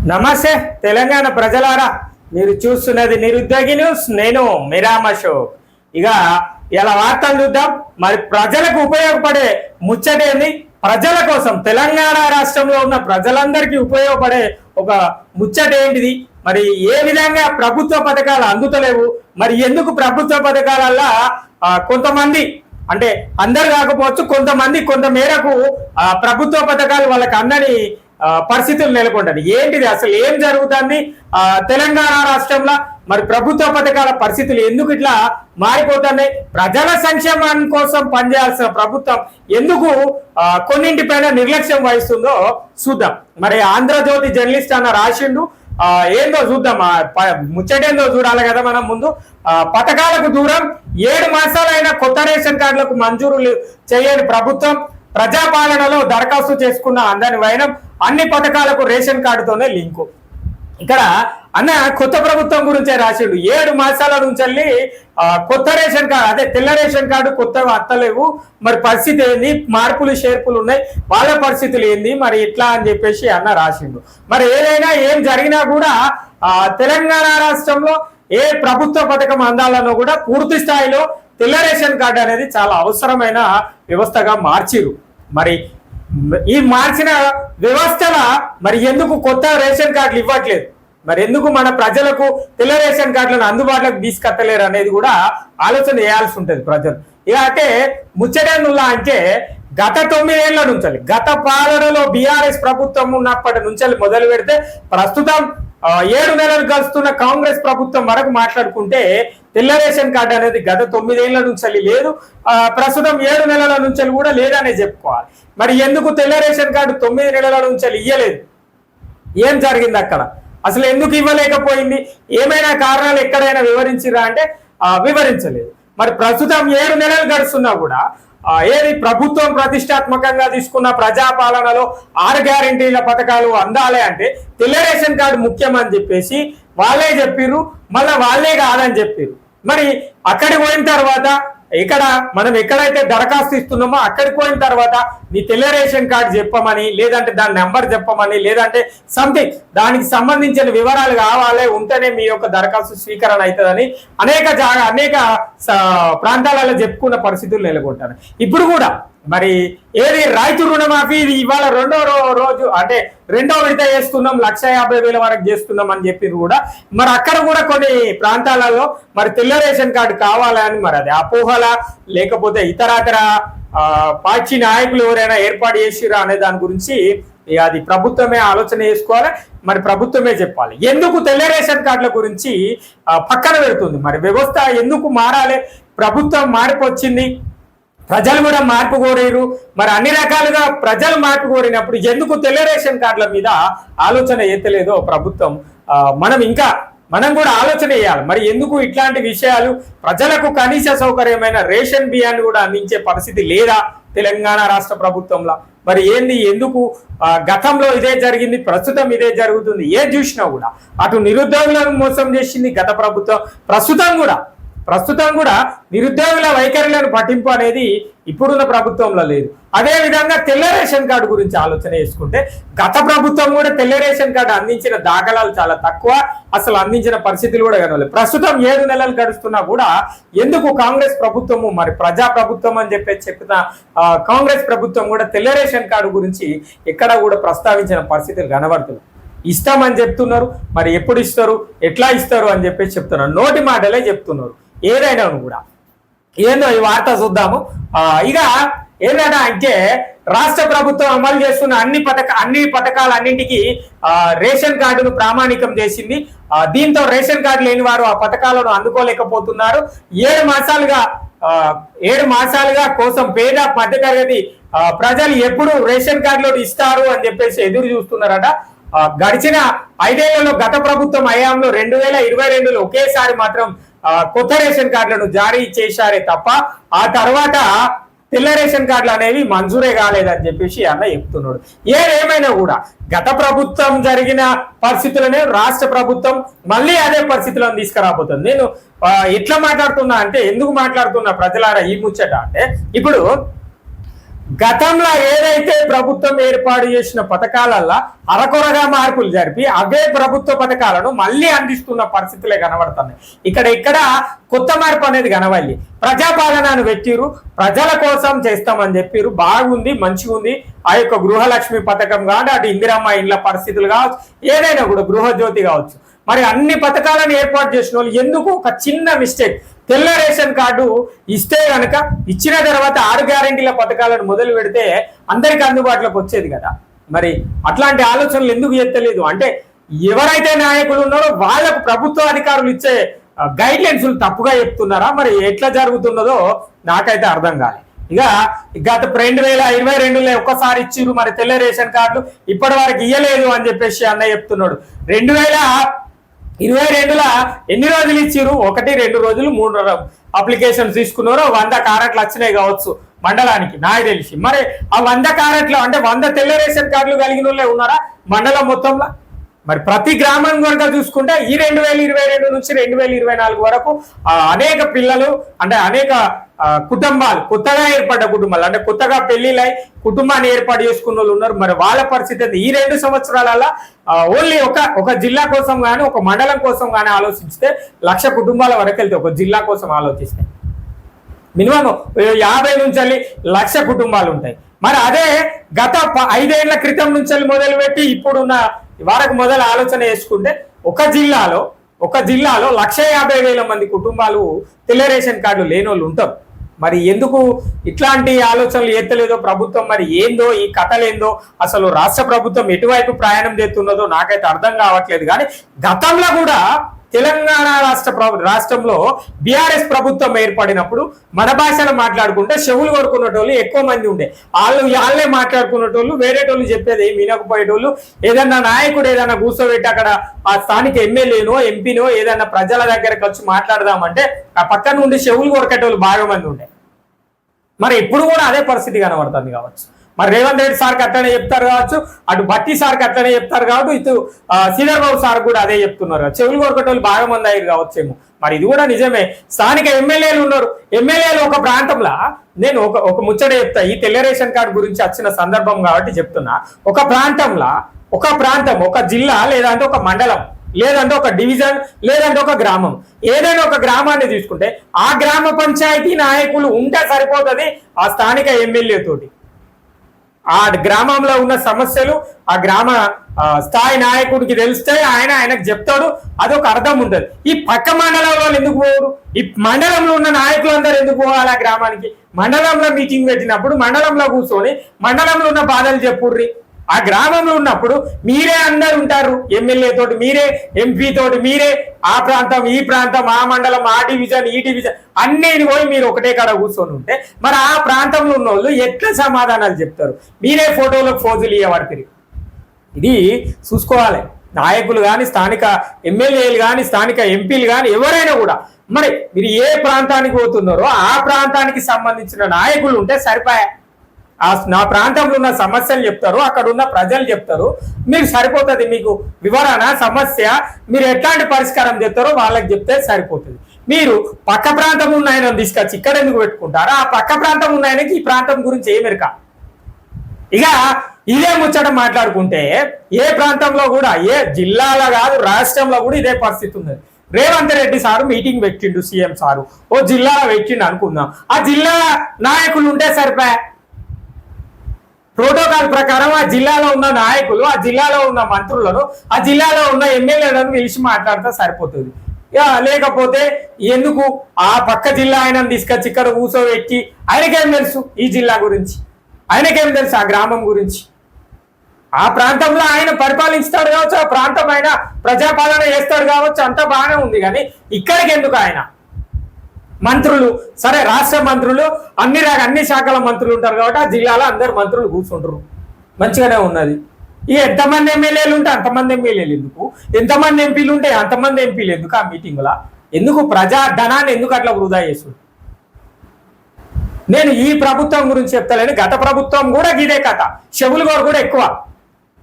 నమస్తే తెలంగాణ ప్రజలారా, మీరు చూస్తున్నది నిరుద్యోగి న్యూస్. నేను మిరామ అశోక్. ఇక ఇలా వార్తలు చూద్దాం. మరి ప్రజలకు ఉపయోగపడే ముచ్చటేంది, ప్రజల కోసం తెలంగాణ రాష్ట్రంలో ఉన్న ప్రజలందరికీ ఉపయోగపడే ఒక ముచ్చట ఏంటిది, మరి ఏ విధంగా ప్రభుత్వ పథకాలు అందుతలేవు, మరి ఎందుకు ప్రభుత్వ పథకాలల్లో కొంతమంది, అంటే అందరు కాకపోవచ్చు, కొంతమంది కొంత మేరకు ప్రభుత్వ పథకాలు వాళ్ళకి అందని పరిస్థితులు నెలకొంటాయి. ఏంటిది అసలు ఏం జరుగుతుంది తెలంగాణ రాష్ట్రంలో, మరి ప్రభుత్వ పథకాల పరిస్థితులు ఎందుకు ఇట్లా మారిపోతున్నాయి, ప్రజల సంక్షేమం కోసం పనిచేయాల్సిన ప్రభుత్వం ఎందుకు కొన్నింటిపైన నిర్లక్ష్యం వహిస్తుందో చూద్దాం. మరి ఆంధ్రజ్యోతి జర్నలిస్ట్ అన్న రాసిండు, ఏందో చూద్దాం. ముచ్చటేందో చూడాలి కదా మనం. ముందు పథకాలకు దూరం, 7 మాసాలైన కొత్త రేషన్ కార్డులకు మంజూరు చేయని ప్రభుత్వం, ప్రజాపాలనలో దరఖాస్తు చేసుకున్న అందని వైనం, అన్ని పథకాలకు రేషన్ కార్డుతోనే లింకు. ఇక్కడ అన్న కొత్త ప్రభుత్వం గురించే రాసిండు. 7 మాసాల నుంచి కొత్త రేషన్ కార్డు, అదే తెల్ల రేషన్ కార్డు కొత్తగా అత్తలేవు, మరి పరిస్థితి ఏంది, మార్పులు షేర్పులు ఉన్నాయి, వాళ్ళ పరిస్థితులు ఏంది, మరి ఇట్లా అని చెప్పేసి అన్న రాసిండు. మరి ఏదైనా ఏం జరిగినా కూడా తెలంగాణ రాష్ట్రంలో ఏ ప్రభుత్వ పథకం అందాలనో కూడా పూర్తి స్థాయిలో తెల్ల రేషన్ కార్డు అనేది చాలా అవసరమైన వ్యవస్థగా మార్చిరు. మరి ఈ మార్చిన వ్యవస్థల మరి ఎందుకు కొత్త రేషన్ కార్డులు ఇవ్వట్లేదు, మరి ఎందుకు మన ప్రజలకు తెల్ల రేషన్ కార్డులను అందుబాటులోకి తీసుకొత్తలేరు అనేది కూడా ఆలోచన చేయాల్సి ఉంటుంది ప్రజలు. ఇక అంటే ముచ్చటేనుల్లా అంటే గత 9 ఏళ్ల నుంచి, గత పాలనలో బీఆర్ఎస్ ప్రభుత్వం ఉన్నప్పటి నుంచి మొదలు పెడితే ప్రస్తుతం 7 నెలలు గడుస్తున్న కాంగ్రెస్ ప్రభుత్వం వరకు మాట్లాడుకుంటే తెల్ల రేషన్ కార్డు అనేది గత 9 ఏళ్ల నుంచి లేదు, ప్రస్తుతం 7 నెలల నుంచి కూడా లేదనే చెప్పుకోవాలి. మరి ఎందుకు తెల్ల రేషన్ కార్డు 9 నెలల నుంచి ఇయ్యలేదు, ఏం జరిగింది అక్కడ, అసలు ఎందుకు ఇవ్వలేకపోయింది, ఏమైనా కారణాలు ఎక్కడైనా వివరించిరా అంటే వివరించలేదు. మరి ప్రస్తుతం 7 నెలలు గడుస్తున్నా కూడా ఏది ప్రభుత్వం ప్రతిష్టాత్మకంగా తీసుకున్న ప్రజాపాలనలో 6 గ్యారెంటీల పథకాలు అందాలి అంటే తెల్ల రేషన్ కార్డు ముఖ్యం అని చెప్పేసి వాళ్ళే చెప్పిర్రు, మళ్ళీ వాళ్ళే కాదని చెప్పిర్రు. మరి అక్కడికి పోయిన తర్వాత ఇక్కడ మనం ఎక్కడైతే దరఖాస్తు ఇస్తున్నామో అక్కడికి పోయిన తర్వాత నీ తెల్ల రేషన్ కార్డు చెప్పమని, లేదంటే దాని నెంబర్ చెప్పమని, లేదంటే సంథింగ్ దానికి సంబంధించిన వివరాలు కావాలి, ఉంటేనే మీ యొక్క దరఖాస్తు స్వీకరణ అవుతుందని అనేక ప్రాంతాలలో చెప్పుకున్న పరిస్థితులు నెలకొంటారు. ఇప్పుడు కూడా మరి ఏది రైతు రుణమాఫీ ఇవాళ రెండో రోజు, అంటే రెండో విడత చేస్తున్నాం, 1,50,000 వరకు చేస్తున్నాం అని చెప్పి కూడా మరి అక్కడ కూడా కొన్ని ప్రాంతాలలో మరి తెల్ల రేషన్ కార్డు కావాలని, మరి అది అపోహలా లేకపోతే ఇతరాతర పార్టీ నాయకులు ఎవరైనా ఏర్పాటు చేసిరా అనే దాని గురించి అది ప్రభుత్వమే ఆలోచన చేసుకోవాలి, మరి ప్రభుత్వమే చెప్పాలి. ఎందుకు తెల్ల రేషన్ కార్డుల గురించి పక్కన పెడుతుంది, మరి వ్యవస్థ ఎందుకు మారాలి, ప్రభుత్వం మార్పు వచ్చింది, ప్రజలు కూడా మార్పు కోరేరు, మరి అన్ని రకాలుగా ప్రజలు మార్పు కోరినప్పుడు ఎందుకు తెల్ల రేషన్ కార్డుల మీద ఆలోచన ఎత్తలేదో ప్రభుత్వం, మనం కూడా ఆలోచన చేయాలి. మరి ఎందుకు ఇట్లాంటి విషయాలు, ప్రజలకు కనీస సౌకర్యమైన రేషన్ బియ్యాన్ని కూడా అందించే పరిస్థితి లేదా తెలంగాణ రాష్ట్ర ప్రభుత్వంలో, మరి ఏంది, ఎందుకు గతంలో ఇదే జరిగింది, ప్రస్తుతం ఇదే జరుగుతుంది, ఏది చూసినా కూడా అటు నిరుద్యోగులను మోసం చేసింది గత ప్రభుత్వం, ప్రస్తుతం కూడా నిరుద్యోగుల వైఖరులను పట్టింపు అనేది ఇప్పుడున్న ప్రభుత్వంలో లేదు. అదే విధంగా తెల్ల రేషన్ కార్డు గురించి ఆలోచన చేసుకుంటే గత ప్రభుత్వం కూడా తెల్ల రేషన్ కార్డు అందించిన దాఖలాలు చాలా తక్కువ, అసలు అందించిన పరిస్థితులు కూడా కనలేదు. ప్రస్తుతం 7 నెలలు గడుస్తున్నా కూడా ఎందుకు కాంగ్రెస్ ప్రభుత్వము, మరి ప్రజా ప్రభుత్వం అని చెప్పిన కాంగ్రెస్ ప్రభుత్వం కూడా తెల్ల రేషన్ కార్డు గురించి ఎక్కడ కూడా ప్రస్తావించిన పరిస్థితులు కనబడుతున్నాయి. ఇస్తామని చెప్తున్నారు, మరి ఎప్పుడు ఇస్తారు, ఎట్లా ఇస్తారు అని చెప్పేసి చెప్తున్నారు, నోటి మాటలే చెప్తున్నారు. ఏదైనా కూడా ఏందో ఈ వార్త చూద్దాము. ఇక ఏంటంటే అంటే రాష్ట్ర ప్రభుత్వం అమలు చేస్తున్న అన్ని పథకాలన్నింటికి రేషన్ కార్డును ప్రామాణికం చేసింది. దీంతో రేషన్ కార్డు లేని వారు ఆ పథకాలను అందుకోలేకపోతున్నారు. 7 మాసాలుగా కోసం పేద మధ్యతరగతి ప్రజలు ఎప్పుడు రేషన్ కార్డులో ఇస్తారు అని చెప్పేసి ఎదురు చూస్తున్నారట. గడిచిన 5 ఏళ్లలో గత ప్రభుత్వం హయాంలో 2022లో ఒకేసారి మాత్రం కొత్త రేషన్ కార్డులను జారీ చేశారే తప్ప ఆ తర్వాత తెల్ల రేషన్ కార్డులు అనేవి మంజూరే కాలేదని చెప్పేసి అన్న చెప్తున్నాడు. ఏమైనా కూడా గత ప్రభుత్వం జరిగిన పరిస్థితులనే రాష్ట్ర ప్రభుత్వం మళ్ళీ అదే పరిస్థితులను తీసుకురాబోతుంది. నేను ఎట్లా మాట్లాడుతున్నా అంటే, ఎందుకు మాట్లాడుతున్నా ప్రజలారా ఈ ముచ్చట అంటే, ఇప్పుడు గతంలో ఏదైతే ప్రభుత్వం ఏర్పాటు చేసిన పథకాలల్లో అరకొరగా మార్పులు జరిపి అవే ప్రభుత్వ పథకాలను మళ్ళీ అందిస్తున్న పరిస్థితులే కనబడుతున్నాయి. ఇక్కడ కొత్త మార్పు అనేది కనవాలి. ప్రజాపాలనను పెట్టిరు, ప్రజల కోసం చేస్తామని చెప్పిరు, బాగుంది, మంచిగా ఉంది. ఆ యొక్క గృహలక్ష్మి పథకం కాదు, అటు ఇందిరమ్మ ఇండ్ల పరిస్థితులు కావచ్చు, ఏదైనా కూడా గృహజ్యోతి కావచ్చు, మరి అన్ని పథకాలను ఏర్పాటు చేసిన వాళ్ళు ఎందుకు ఒక చిన్న మిస్టేక్, తెల్ల రేషన్ కార్డు ఇస్తే కనుక ఇచ్చిన తర్వాత 6 గ్యారెంటీల పథకాలను మొదలు పెడితే అందరికి అందుబాటులోకి వచ్చేది కదా. మరి అట్లాంటి ఆలోచనలు ఎందుకు ఎత్తలేదు అంటే ఎవరైతే నాయకులు ఉన్నారో వాళ్ళకు ప్రభుత్వ అధికారులు ఇచ్చే గైడ్ లైన్స్ తప్పుగా చెప్తున్నారా, మరి ఎట్లా జరుగుతున్నదో నాకైతే అర్థం కాలేదు. ఇక గత 2022లో ఒక్కసారి ఇచ్చిరు, మరి తెల్ల రేషన్ కార్డులు ఇప్పటి వరకు ఇయ్యలేదు అని చెప్పేసి అన్న చెప్తున్నాడు. 2022లో ఎన్ని రోజులు ఇచ్చిరు? 1-2 రోజులు 3 అప్లికేషన్స్ తీసుకున్నారు. 100 క్యారెట్లు వచ్చినాయి కావచ్చు మండలానికి నాకు తెలిసి. మరి ఆ 100 క్యారెట్లు అంటే 100 తెల్ల రేషన్ కార్డులు కలిగిన వాళ్ళే ఉన్నారా మండలం మొత్తంలో? మరి ప్రతి గ్రామం కనుక చూసుకుంటే ఈ 2022 నుంచి 2024 వరకు అనేక పిల్లలు అంటే అనేక కుటుంబాలు, కొత్తగా ఏర్పడ్డ కుటుంబాలు అంటే కొత్తగా పెళ్లిళ్ళై కుటుంబాన్ని ఏర్పాటు చేసుకున్న వాళ్ళు ఉన్నారు. మరి వాళ్ళ పరిస్థితి ఈ 2 సంవత్సరాల ఓన్లీ ఒక జిల్లా కోసం కానీ ఒక మండలం కోసం కానీ ఆలోచిస్తే 1,00,000 కుటుంబాల వరకు వెళ్తే, ఒక జిల్లా కోసం ఆలోచిస్తే మినిమం 50 నుంచి 1,00,000 కుటుంబాలు ఉంటాయి. మరి అదే గత 5 ఏళ్ల క్రితం నుంచి మొదలుపెట్టి ఇప్పుడున్న వరకు మొదలు ఆలోచన చేసుకుంటే ఒక జిల్లాలో 1,50,000 మంది కుటుంబాలు తెల్ల రేషన్ కార్డులు లేని వాళ్ళు ఉంటారు. మరి ఎందుకు ఇట్లాంటి ఆలోచనలు ఎత్తలేదో ప్రభుత్వం? మరి ఏందో ఈ కథలేందో, అసలు రాష్ట్ర ప్రభుత్వం ఎటువైపు ప్రయాణం చేస్తున్నదో నాకైతే అర్థం కావట్లేదు. కానీ గతంలో కూడా తెలంగాణ రాష్ట్రంలో బీఆర్ఎస్ ప్రభుత్వం ఏర్పడినప్పుడు మన భాషలో మాట్లాడుకుంటే చెవులు కొడుకునేటోళ్ళు ఎక్కువ మంది ఉండే. వాళ్ళే మాట్లాడుకునేటోళ్ళు, వేరేటోళ్ళు చెప్పేది ఏమి వినకపోయేటోళ్ళు. ఏదన్నా నాయకుడు ఏదైనా కూర్చోబెట్టి అక్కడ ఆ స్థానిక ఎమ్మెల్యేనో ఎంపీనో ఏదన్నా ప్రజల దగ్గరకు వచ్చి మాట్లాడదామంటే ఆ పక్కన నుండి చెవులు కొరకేటోళ్ళు బాగా మంది ఉండే. మరి ఇప్పుడు కూడా అదే పరిస్థితి కనబడుతుంది కావచ్చు. మరి రేవంత్ రెడ్డి సార్కి అట్లనే చెప్తారు కావచ్చు, అటు బట్టి సార్కి అట్లనే చెప్తారు కావచ్చు, ఇటు శ్రీధర్ బాబు సార్ కూడా అదే చెప్తున్నారు. చెవులు కొరకటోళ్ళు బాగా మంది అయ్యారు కావచ్చేమో. మరి ఇది కూడా నిజమే. స్థానిక ఎమ్మెల్యేలు ఉన్నారు. ఎమ్మెల్యేలు ఒక ప్రాంతంలో నేను ఒక ముచ్చట చెప్తా, ఈ తెల్ల రేషన్ కార్డు గురించి వచ్చిన సందర్భం కాబట్టి చెప్తున్నా. ఒక ప్రాంతం ఒక జిల్లా లేదంటే ఒక మండలం లేదంటే ఒక డివిజన్ లేదంటే ఒక గ్రామం, ఏదైనా ఒక గ్రామాన్ని తీసుకుంటే ఆ గ్రామ పంచాయతీ నాయకులు ఉంటే సరిపోతుంది ఆ స్థానిక ఎమ్మెల్యే తోటి. ఆ గ్రామంలో ఉన్న సమస్యలు ఆ గ్రామ స్థాయి నాయకుడికి తెలిస్తే ఆయనకు చెప్తాడు, అదొక అర్థం ఉంటుంది. ఈ పక్క మండలంలో ఎందుకు పోరు? ఈ మండలంలో ఉన్న నాయకులందరూ ఎందుకు పోవాలి ఆ గ్రామానికి? మండలంలో మీటింగ్ పెట్టినప్పుడు మండలంలో కూర్చొని మండలంలో ఉన్న బాధలు చెప్పుర్రి. ఆ గ్రామంలో ఉన్నప్పుడు మీరే అందరు ఉంటారు, ఎమ్మెల్యే తోటి మీరే, ఎంపీ తోటి మీరే, ఆ ప్రాంతం ఈ ప్రాంతం ఆ మండలం ఆ డివిజన్ ఈ డివిజన్ అన్నీ పోయి మీరు ఒకటే కాడ కూర్చొని ఉంటే మరి ఆ ప్రాంతంలో ఉన్న వాళ్ళు ఎట్లా సమాధానాలు చెప్తారు? మీరే ఫోటోలకు ఫోజులు ఇవ్వబడతారు. ఇది చూసుకోవాలి. నాయకులు కానీ స్థానిక ఎమ్మెల్యేలు కానీ స్థానిక ఎంపీలు కానీ ఎవరైనా కూడా మరి మీరు ఏ ప్రాంతానికి పోతున్నారో ఆ ప్రాంతానికి సంబంధించిన నాయకులు ఉంటే సరిపోయా. నా ప్రాంతంలో ఉన్న సమస్యలు చెప్తారు, అక్కడ ఉన్న ప్రజలు చెప్తారు, మీరు సరిపోతుంది. మీకు వివరణ సమస్య మీరు ఎట్లాంటి పరిష్కారం చెప్తారో వాళ్ళకి చెప్తే సరిపోతుంది. మీరు పక్క ప్రాంతం ఉన్న ఆయన తీసుకొచ్చి ఇక్కడ ఎందుకు పెట్టుకుంటారో ఆ పక్క ప్రాంతం ఉన్న ఆయనకి ఈ ప్రాంతం గురించి ఏమెరక. ఇక ఇదే ముచ్చట మాట్లాడుకుంటే ఏ ప్రాంతంలో కూడా, ఏ జిల్లాలో కాదు రాష్ట్రంలో కూడా ఇదే పరిస్థితి ఉంది. రేవంత్ రెడ్డి సారు మీటింగ్ పెట్టిండు, సీఎం సారు ఓ జిల్లాలో పెట్టిండు అనుకుందాం. ఆ జిల్లా నాయకులు ఉంటే సరిపోయా. ప్రోటోకాల్ ప్రకారం ఆ జిల్లాలో ఉన్న నాయకులు, ఆ జిల్లాలో ఉన్న మంత్రులను, ఆ జిల్లాలో ఉన్న ఎమ్మెల్యేలను పిలిచి మాట్లాడితే సరిపోతుంది. లేకపోతే ఎందుకు ఆ పక్క జిల్లా ఆయన తీసుకొచ్చి ఇక్కడ కూర్చోబెట్టి ఆయనకేం తెలుసు ఈ జిల్లా గురించి, ఆయనకేం తెలుసు ఆ గ్రామం గురించి? ఆ ప్రాంతంలో ఆయన పరిపాలిస్తాడు కావచ్చు, ఆ ప్రాంతం ఆయన ప్రజాపాలన చేస్తాడు కావచ్చు, అంతా బాగానే ఉంది. కానీ ఇక్కడికి ఎందుకు ఆయన? మంత్రులు సరే, రాష్ట్ర మంత్రులు అన్ని శాఖల మంత్రులు ఉంటారు కాబట్టి ఆ జిల్లాలో అందరు మంత్రులు కూర్చుంటారు, మంచిగానే ఉన్నది. ఇక ఎంతమంది ఎమ్మెల్యేలు ఉంటే అంతమంది ఎమ్మెల్యేలు ఎందుకు, ఎంతమంది ఎంపీలు ఉంటే అంతమంది ఎంపీలు ఎందుకు? ఆ మీటింగ్లో ఎందుకు ప్రజా ధనాన్ని ఎందుకు అట్లా వృధా చేస్తుంది? నేను ఈ ప్రభుత్వం గురించి చెప్తలేను, గత ప్రభుత్వం కూడా ఇదే కథ. చెవులు కూడా ఎక్కువ.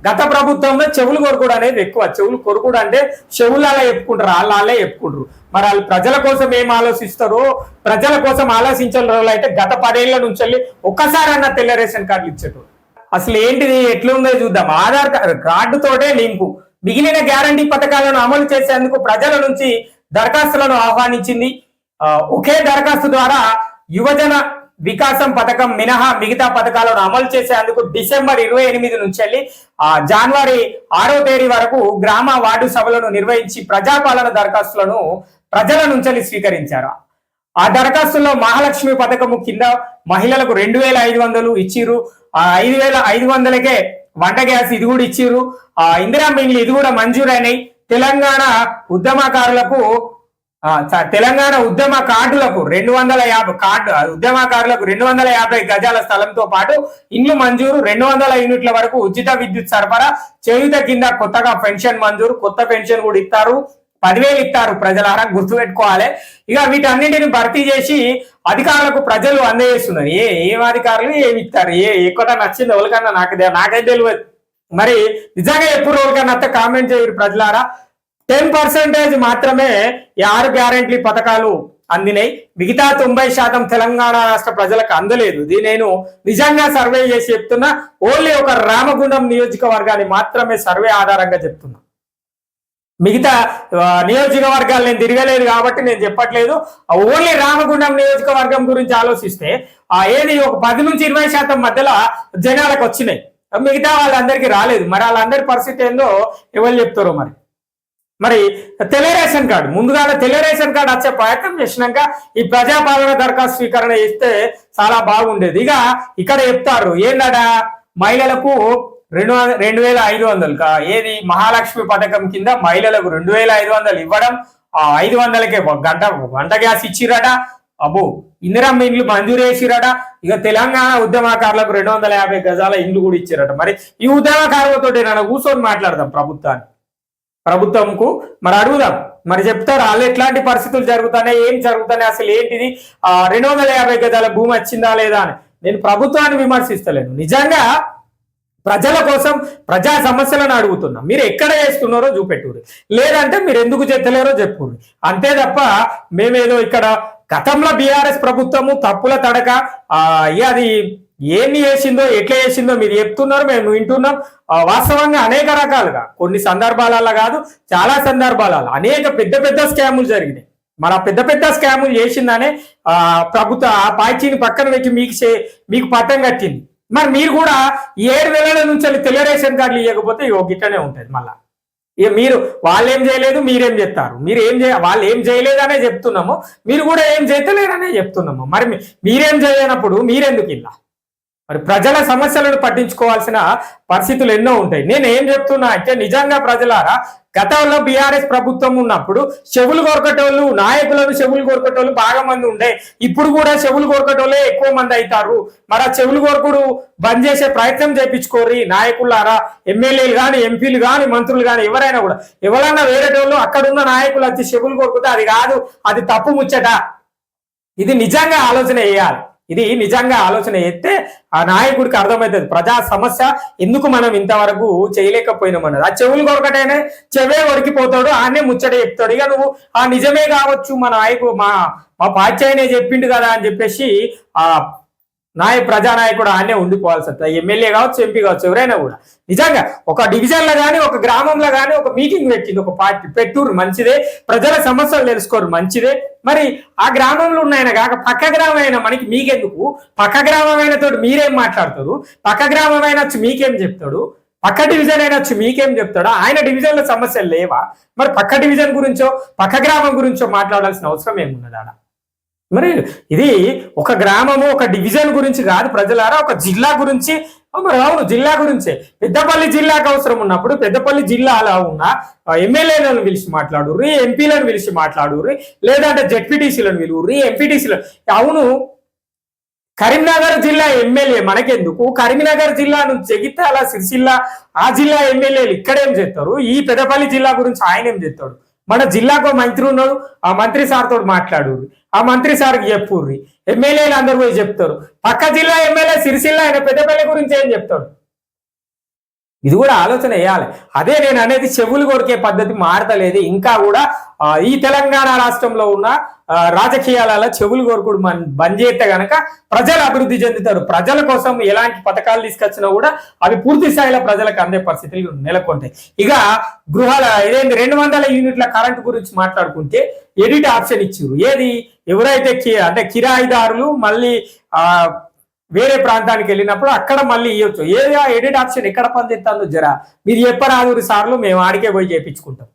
గత ప్రభుత్వంలో చెవులు కొరుకుడు అనేది ఎక్కువ. చెవులు కొరుకుడు అంటే చెవులు అలా చెప్పుకుంటారు, వాళ్ళే చెప్పుకుంటారు. మరి వాళ్ళు ప్రజల కోసం ఏం ఆలోచిస్తారో, ప్రజల కోసం ఆలోచించిన రోజులు అయితే గత 10 ఏళ్ల నుంచి వెళ్ళి ఒక్కసారి అన్న తెల్ల రేషన్ కార్డులు ఇచ్చేటోళ్ళు. అసలు ఏంటిది ఎట్లుందో చూద్దాం. ఆధార్ కార్డుతోటే లింకు. మిగిలిన గ్యారంటీ పథకాలను అమలు చేసేందుకు ప్రజల నుంచి దరఖాస్తులను ఆహ్వానించింది. ఒకే దరఖాస్తు ద్వారా యువజన వికాసం పథకం మినహా మిగతా పథకాలను అమలు చేసేందుకు డిసెంబర్ 28 నుంచి వెళ్ళి జనవరి 6వ తేదీ వరకు గ్రామ వార్డు సభలను నిర్వహించి ప్రజాపాలన దరఖాస్తులను ప్రజల నుంచి స్వీకరించారు. ఆ దరఖాస్తుల్లో మహాలక్ష్మి పథకము కింద మహిళలకు 2500 ఇచ్చిర్రు. 5500కే వంట గ్యాస్ ఇది కూడా ఇచ్చిర్రు. ఇందిరా మిల్లు ఇది కూడా మంజూరైనాయి. తెలంగాణ ఉద్యమకారులకు తెలంగాణ ఉద్యమ కార్డులకు 250 కార్డు ఉద్యమకారులకు 250 గజాల స్థలంతో పాటు ఇండ్లు మంజూరు. 200 యూనిట్ల వరకు ఉచిత విద్యుత్ సరఫరా. చేయుత కింద కొత్తగా పెన్షన్ మంజూరు. కొత్త పెన్షన్ కూడా ఇస్తారు. 10,000 ఇస్తారు. ప్రజలారా గుర్తుపెట్టుకోవాలి. ఇక వీటన్నింటిని భర్తీ చేసి అధికారులకు ప్రజలు అందజేస్తున్నారు. ఏం అధికారులు ఏమి ఇస్తారు, ఎక్కువ నచ్చింది ఎవరికన్నా నాకైతే తెలియదు. మరి నిజంగా ఎప్పుడు ఎవరికన్నా నచ్చ కామెంట్ చేయరు ప్రజలారా. 10% మాత్రమే 6 గ్యారెంటీ పథకాలు అందినాయి. మిగతా 90% తెలంగాణ రాష్ట్ర ప్రజలకు అందలేదు. ఇది నేను నిజంగా సర్వే చేసి చెప్తున్నా. ఓన్లీ ఒక రామగుండం నియోజకవర్గాన్ని మాత్రమే సర్వే ఆధారంగా చెప్తున్నా. మిగతా నియోజకవర్గాలు నేను తిరగలేదు కాబట్టి నేను చెప్పట్లేదు. ఓన్లీ రామగుండం నియోజకవర్గం గురించి ఆలోచిస్తే ఏది ఒక 10 నుంచి 20% మధ్యలో జనాలకు వచ్చినాయి. మిగతా వాళ్ళందరికీ రాలేదు. మరి వాళ్ళందరి పరిస్థితి ఏందో ఎవరు చెప్తారో. మరి తెల్ల రేషన్ కార్డు ముందుగా తెల్ల రేషన్ కార్డు వచ్చే ప్రయత్నం చేసినాక ఈ ప్రజాపాలన దరఖాస్తు స్వీకరణ చేస్తే చాలా బాగుండేది. ఇక ఇక్కడ చెప్తారు ఏంటట, మహిళలకు 2500 ఏది మహాలక్ష్మి పథకం కింద మహిళలకు 2500 ఇవ్వడం. 500కే వంట గ్యాస్ ఇచ్చిరట. అబ్బో ఇందిరమ్మ ఇండ్లు మంజూరు చేసిరట. ఇక తెలంగాణ ఉద్యమకారులకు 250 గజాల ఇండ్లు కూడా ఇచ్చిరట. మరి ఈ ఉద్యమకారులతో నన్ను కూర్చొని మాట్లాడదాం ప్రభుత్వంకు మరి అడుగుదాం. మరి చెప్తారు వాళ్ళు ఎట్లాంటి పరిస్థితులు జరుగుతున్నాయి, ఏం జరుగుతున్నాయి, అసలు ఏంటిది 250 గజాల భూమి వచ్చిందా లేదా అని. నేను ప్రభుత్వాన్ని విమర్శిస్తలేను. నిజంగా ప్రజల కోసం ప్రజా సమస్యలను అడుగుతున్నా. మీరు ఎక్కడ చేస్తున్నారో చూపెట్టుర్రి, లేదంటే మీరు ఎందుకు చేస్తలేరో చెప్పుర్రి. అంతే తప్ప మేమేదో ఇక్కడ గతంలో బీఆర్ఎస్ ప్రభుత్వము తప్పుల తడక అది ఏమి చేసిందో ఎట్లా చేసిందో మీరు చెప్తున్నారు, మేము వింటున్నాం. వాస్తవంగా అనేక రకాలుగా కొన్ని సందర్భాలలో కాదు చాలా సందర్భాలలో అనేక పెద్ద స్కాములు జరిగినాయి. మరి ఆ పెద్ద స్కాములు చేసిందనే ప్రభుత్వ ఆ పార్టీని పక్కన పెట్టి మీకు పట్టం కట్టింది. మరి మీరు కూడా 7,000 నుంచి తెల్ల రేషన్ కార్డులు ఇవ్వకపోతే గిట్టనే ఉంటుంది. మళ్ళా ఇక మీరు వాళ్ళు ఏం చేయలేదు మీరేం చెప్తారు, వాళ్ళు ఏం చేయలేదనే చెప్తున్నాము, మీరు కూడా ఏం చేయలేదనే చెప్తున్నాము. మరి మీరేం చేయనప్పుడు మీరెందుకు ఇలా? మరి ప్రజల సమస్యలను పట్టించుకోవాల్సిన పరిస్థితులు ఎన్నో ఉంటాయి. నేను ఏం చెప్తున్నా అంటే నిజంగా ప్రజలారా, గతంలో బీఆర్ఎస్ ప్రభుత్వం ఉన్నప్పుడు చెవులు కొరకటోళ్ళు నాయకులను చెవులు కొరకటోళ్ళు బాగా మంది ఉండే. ఇప్పుడు కూడా చెవులు కొరకటోళ్ళే ఎక్కువ మంది అవుతారు. మరి ఆ చెవులు కొరకుడు బంద్ చేసే ప్రయత్నం చేయించుకోర్రి నాయకులారా. ఎమ్మెల్యేలు కానీ ఎంపీలు కానీ మంత్రులు కానీ ఎవరైనా కూడా ఎవరైనా వేరేటోళ్ళు అక్కడున్న నాయకులు వచ్చి చెవులు కొరుకుతే అది కాదు, అది తప్పు ముచ్చట. ఇది నిజంగా ఆలోచన చేయాలి. ఇది నిజంగా ఆలోచన చేస్తే ఆ నాయకుడికి అర్థమవుతుంది ప్రజా సమస్య ఎందుకు మనం ఇంతవరకు చేయలేకపోయినామన్నది. ఆ చెవులు కొరకటైనా చెవే కొరికిపోతాడు, ఆనే ముచ్చట చెప్తాడు. ఇక నువ్వు నిజమే కావచ్చు మా నాయకుడు మా పార్టీ ఆయనే చెప్పిండు కదా అని చెప్పేసి ప్రజానాయకుడు ఆనే ఉండిపోవాల్సి వస్తుంది. ఎమ్మెల్యే కావచ్చు ఎంపీ కావచ్చు ఎవరైనా కూడా. నిజంగా ఒక డివిజన్లో కానీ ఒక గ్రామంలో కానీ ఒక మీటింగ్ పెట్టింది ఒక పార్టీ పెట్టురు మంచిదే, ప్రజల సమస్యలు తెలుసుకోరు మంచిదే. మరి ఆ గ్రామంలో ఉన్నాయన కాక పక్క గ్రామం అయినా మనకి మీకెందుకు? పక్క గ్రామం అయినతో మీరేం మాట్లాడతారు? పక్క గ్రామం అయినా వచ్చి మీకేం చెప్తాడు? పక్క డివిజన్ అయినా వచ్చి మీకేం చెప్తాడు? ఆయన డివిజన్లో సమస్యలు లేవా? మరి పక్క డివిజన్ గురించో పక్క గ్రామం గురించో మాట్లాడాల్సిన అవసరం ఏమున్నది ఆడ? మరి ఇది ఒక గ్రామము ఒక డివిజన్ గురించి కాదు ప్రజలారా, ఒక జిల్లా గురించి. మరి అవును జిల్లా గురించే. పెద్దపల్లి జిల్లాకు అవసరం ఉన్నప్పుడు పెద్దపల్లి జిల్లాలో ఉన్న ఎమ్మెల్యేలను పిలిచి మాట్లాడుర్రి, ఎంపీలను పిలిచి మాట్లాడుర్రి, లేదంటే జెడ్పీటీసీలను పిలువుర్రి, ఎంపీటీసీలను. అవును కరీంనగర్ జిల్లా ఎమ్మెల్యే మనకెందుకు? కరీంనగర్ జిల్లా నుంచి జగిత్యాల సిరిసిల్ల ఆ జిల్లా ఎమ్మెల్యేలు ఇక్కడేం చేస్తారు? ఈ పెద్దపల్లి జిల్లా గురించి ఆయన ఏం చేస్తాడు? మన జిల్లాకు మంత్రి ఉన్నాడు, ఆ మంత్రి సార్ తోటి మాట్లాడుర్రి, ఆ మంత్రి సార్కి చెప్పుర్రి. ఎమ్మెల్యేలు అందరూ పోయి చెప్తారు. పక్క జిల్లా ఎమ్మెల్యే సిరిసిల్ల ఆయన పెద్దపల్లి గురించి ఏం చెప్తాడు? ఇది కూడా ఆలోచన వేయాలి. అదే నేను అనేది చెవులు కొరికే పద్ధతి మారతలేదు. ఇంకా కూడా ఈ తెలంగాణ రాష్ట్రంలో ఉన్న రాజకీయాలలో చెవులు కొరుకుడు బంద్ చేస్తే గనక ప్రజలు అభివృద్ధి చెందుతారు. ప్రజల కోసం ఎలాంటి పథకాలు తీసుకొచ్చినా కూడా అవి పూర్తి స్థాయిలో ప్రజలకు అందే పరిస్థితులు నెలకొంటాయి. ఇక గృహాల ఇదేంటి 200 యూనిట్ల కరెంటు గురించి మాట్లాడుకుంటే ఎడిట్ ఆప్షన్ ఇచ్చారు. ఏది ఎవరైతే అంటే కిరాయిదారులు మళ్ళీ వేరే ప్రాంతానికి వెళ్ళినప్పుడు అక్కడ మళ్ళీ ఇవ్వచ్చు. ఏదో ఎడిట్ ఆప్షన్ ఎక్కడ పనిచేస్తుందో జరా మీరు చెప్పరాదురు సార్లు, మేము ఆడికే పోయి చేయించుకుంటాం.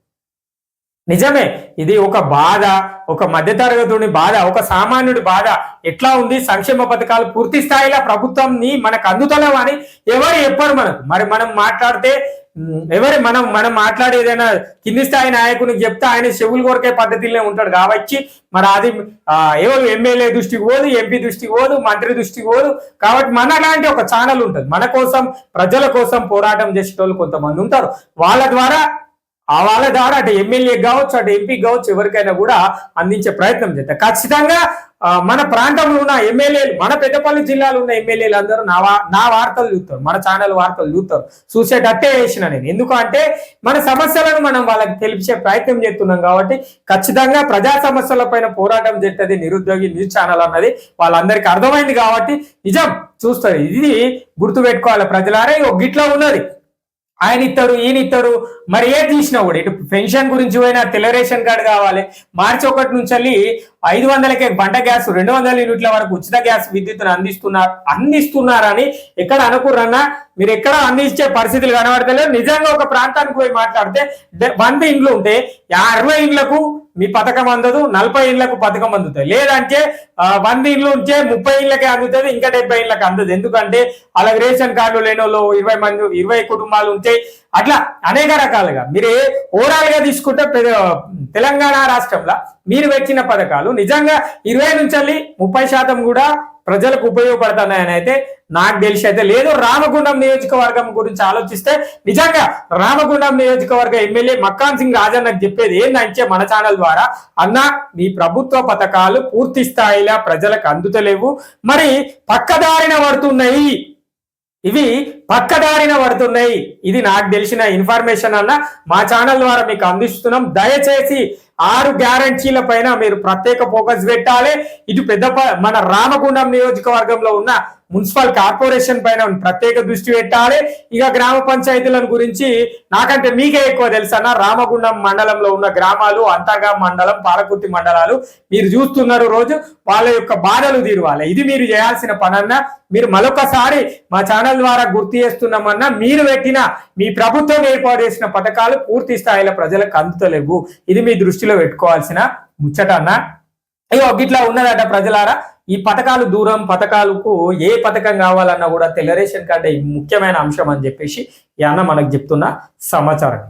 నిజమే, ఇది ఒక బాధ, ఒక మధ్యతరగతుని బాధ, ఒక సామాన్యుడి బాధ. ఎట్లా ఉంది సంక్షేమ పథకాలు పూర్తి స్థాయిలో ప్రభుత్వంని మనకు అందుతలేవు అని ఎవరు చెప్పరు మనకు. మరి మనం మాట్లాడితే మనం మాట్లాడేదైనా కింది స్థాయి నాయకునికి చెప్తే ఆయన చెవులు కొరికే పద్ధతిలోనే ఉంటాడు. కాబట్టి మరి అది ఎవరు ఎమ్మెల్యే దృష్టికి పోదు, ఎంపీ దృష్టికి పోదు, మంత్రి దృష్టికి పోదు. కాబట్టి మన లాంటి ఒక ఛానల్ ఉంటుంది, మన కోసం ప్రజల కోసం పోరాటం చేసేటోళ్ళు కొంతమంది ఉంటారు. వాళ్ళ ద్వారా అటు ఎమ్మెల్యే కావచ్చు, అటు ఎంపీ కావచ్చు, ఎవరికైనా కూడా అందించే ప్రయత్నం చేస్తారు. ఖచ్చితంగా మన ప్రాంతంలో ఉన్న ఎమ్మెల్యేలు, మన పెద్దపల్లి జిల్లాలో ఉన్న ఎమ్మెల్యేలు అందరూ నా వార్తలు చూస్తారు, మన ఛానల్ వార్తలు చూస్తారు. చూసేటట్టే వేసిన నేను. ఎందుకంటే మన సమస్యలను మనం వాళ్ళకి తెలిపే ప్రయత్నం చేస్తున్నాం. కాబట్టి ఖచ్చితంగా ప్రజా సమస్యల పైన పోరాటం చేస్తుంది నిరుద్యోగి న్యూస్ ఛానల్ అన్నది వాళ్ళందరికీ అర్థమైంది. కాబట్టి నిజం చూస్తారు. ఇది గుర్తుపెట్టుకోవాలి ప్రజలారే. గిట్లా ఉన్నది, ఆయన ఇస్తాడు, ఈయన ఇస్తాడు. మరి ఏది తీసినా కూడా ఇటు పెన్షన్ గురించి పోయినా తెల్ల రేషన్ కార్డు కావాలి. మార్చి 1 నుంచి 500కే వంట గ్యాస్, 200 యూనిట్ల వరకు ఉచిత గ్యాస్ విద్యుత్తును అందిస్తున్నారని ఎక్కడ అనుకురన్నా మీరు ఎక్కడ అందించే పరిస్థితులు కనబడతలేదు. నిజంగా ఒక ప్రాంతానికి పోయి మాట్లాడితే 100 ఇండ్లు ఉంటే 60 ఇండ్లకు మీ పథకం అందదు, 40 ఇండ్లకు పథకం అందుతాయి. లేదంటే 100 ఇండ్లు ఉంటే 30 ఇండ్లకే అందుతుంది, ఇంకా 70 ఇండ్లకు అందదు. ఎందుకంటే అలాగే రేషన్ కార్డు లేని వాళ్ళు 20 కుటుంబాలు ఉంటాయి. అట్లా అనేక రకాలుగా మీరు ఓవరాల్ గా తీసుకుంటే తెలంగాణ రాష్ట్రంలో మీరు పెట్టిన పథకాలు నిజంగా 20 నుంచి 30% కూడా ప్రజలకు ఉపయోగపడుతున్నాయని అయితే నాకు తెలిసి అయితే లేదు. రామగుండం నియోజకవర్గం గురించి ఆలోచిస్తే నిజంగా రామగుండం నియోజకవర్గ ఎమ్మెల్యే మక్కాన్ సింగ్ రాజన్నకు చెప్పేది ఏంటంటే మన ఛానల్ ద్వారా, అన్న మీ ప్రభుత్వ పథకాలు పూర్తి స్థాయిలో ప్రజలకు అందుతలేవు, మరి పక్కదారిన పడుతున్నాయి, ఇవి పక్కదారిన పడుతున్నాయి. ఇది నాకు తెలిసిన ఇన్ఫర్మేషన్ అన్న మా ఛానల్ ద్వారా మీకు అందిస్తున్నాం. దయచేసి 6 గ్యారంటీల పైన మీరు ప్రత్యేక ఫోకస్ పెట్టాలి. ఇటు మన రామగుండం నియోజకవర్గంలో ఉన్న మున్సిపల్ కార్పొరేషన్ పైన ప్రత్యేక దృష్టి పెట్టాలి. ఇక గ్రామ పంచాయతీలను గురించి నాకంటే మీకే ఎక్కువ తెలుసన్న. రామగుండం మండలంలో ఉన్న గ్రామాలు, అంతర్గా మండలం, పాలకుర్తి మండలాలు మీరు చూస్తున్నారు రోజు. వాళ్ళ యొక్క బాధలు తీరవాలి. ఇది మీరు చేయాల్సిన పనన్నా. మీరు మరొకసారి మా ఛానల్ ద్వారా గుర్తు చేస్తున్నామన్నా, మీరు పెట్టిన మీ ప్రభుత్వం ఏర్పాటు చేసిన పథకాలు పూర్తి స్థాయిలో ప్రజలకు అందుతలేవు. ఇది మీ దృష్టిలో పెట్టుకోవాల్సిన ముచ్చట అన్న. అయ్యో గిట్లా ఉన్నదట ప్రజలారా. ఈ పథకాలు దూరం, పథకాలకు ఏ పథకం కావాలన్నా కూడా తెల్ల రేషన్ కార్డు ముఖ్యమైన అంశం అని చెప్పేసి ఈ అన్న మనకు చెప్తున్న సమాచారం.